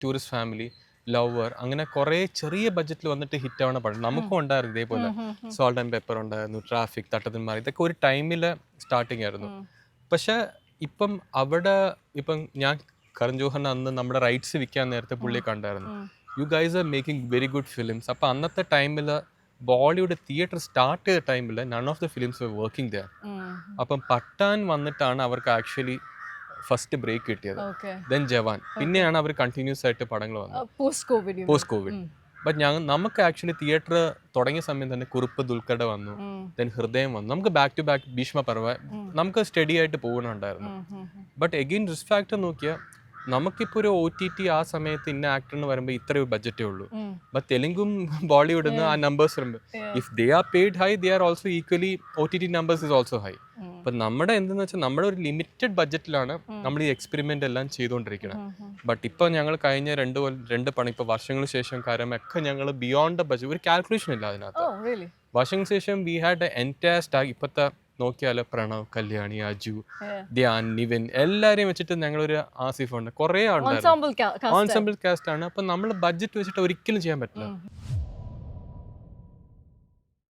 Tourist family, lover, അങ്ങനെ കുറേ ചെറിയ ബഡ്ജറ്റിൽ വന്നിട്ട് ഹിറ്റ് ആവുന്ന പടം നമുക്കും ഉണ്ടായിരുന്നു. ഇതേപോലെ സോൾട്ട് ആൻഡ് പെപ്പർ ഉണ്ടായിരുന്നു, ട്രാഫിക്, തട്ടത്തിന്മാർ, ഇതൊക്കെ ഒരു ടൈമിൽ സ്റ്റാർട്ടിങ് ആയിരുന്നു. പക്ഷെ ഇപ്പം അവിടെ ഇപ്പം ഞാൻ കരൺ ജോഹറിന് അന്ന് നമ്മുടെ റൈറ്റ്സ് വിൽക്കാൻ നേരത്തെ പുള്ളിയെ കണ്ടായിരുന്നു. You guys are making very good films. അപ്പം അന്നത്തെ ടൈമിൽ ബോളിവുഡ് തിയേറ്റർ സ്റ്റാർട്ട് ചെയ്ത ടൈമിൽ none of the films were working there. അപ്പം പഠാൻ വന്നിട്ടാണ് അവർക്ക് ആക്ച്വലി ഫസ്റ്റ് ബ്രേക്ക് കിട്ടിയത്. ദെൻ ജവാൻ, പിന്നെയാണ് അവർ കണ്ടിന്യൂസ് ആയിട്ട് പടങ്ങൾ വന്നത് പോസ്റ്റ് കോവിഡ്. ബട്ട് നമുക്ക് ആക്ച്വലി തിയേറ്റർ തുടങ്ങിയ സമയം തന്നെ കുറുപ്പ് ദുൽഖറുടെ വന്നു, ദെൻ ഹൃദയം വന്നു, നമുക്ക് back to back Bheeshma Parva, നമുക്ക് സ്റ്റഡി ആയിട്ട് പോകണുണ്ടായിരുന്നു. ബട്ട് എഗെയിൻ റിസ്ക് ഫാക്ടർ നോക്കിയാൽ നമുക്കിപ്പോൾ ഒരു OTT ആ സമയത്ത് ഇന്ന ആക്ടറിന് വരുമ്പോൾ ഇത്രയും ബഡ്ജറ്റേ ഉള്ളൂ. ബട്ട് തെലുങ്കും ബോളിവുഡിൽ നിന്ന് ആ നമ്പേഴ്സ് വരുമ്പോൾ if they are paid high, they are also equally OTT numbers is also high. അപ്പം നമ്മുടെ എന്തെന്ന് വെച്ചാൽ നമ്മുടെ ഒരു ലിമിറ്റഡ് ബഡ്ജറ്റിലാണ് നമ്മൾ ഈ എക്സ്പെരിമെൻ്റ് എല്ലാം ചെയ്തുകൊണ്ടിരിക്കുന്നത്. ബട്ട് ഇപ്പോൾ ഞങ്ങൾ കഴിഞ്ഞ രണ്ട് പണം ഇപ്പോൾ വർഷങ്ങൾക്ക് ശേഷം കാര്യമൊക്കെ ഞങ്ങൾ ബിയോണ്ട് ദ ബഡ്ജറ്റ്, ഒരു കാൽക്കുലേഷൻ ഇല്ല അതിനകത്ത്. വർഷങ്ങൾക്ക് ശേഷം വി ഹാഡ് എൻറ്റയർ സ്റ്റാക്ക്. ഇപ്പോഴത്തെ നോക്കിയാലോ പ്രണവ്, കല്യാണി, അജു, ധ്യാൻ, നിവിൻ, എല്ലാവരെയും വെച്ചിട്ട് ഞങ്ങളൊരു ആസിഫ് ഉണ്ട്, കുറേ ആളുണ്ടായിരുന്നു, ഓൺസെമ്പിൾ കാസ്റ്റ് ആണ്. അപ്പം നമ്മൾ ബഡ്ജറ്റ് വെച്ചിട്ട് ഒരിക്കലും ചെയ്യാൻ പറ്റില്ല.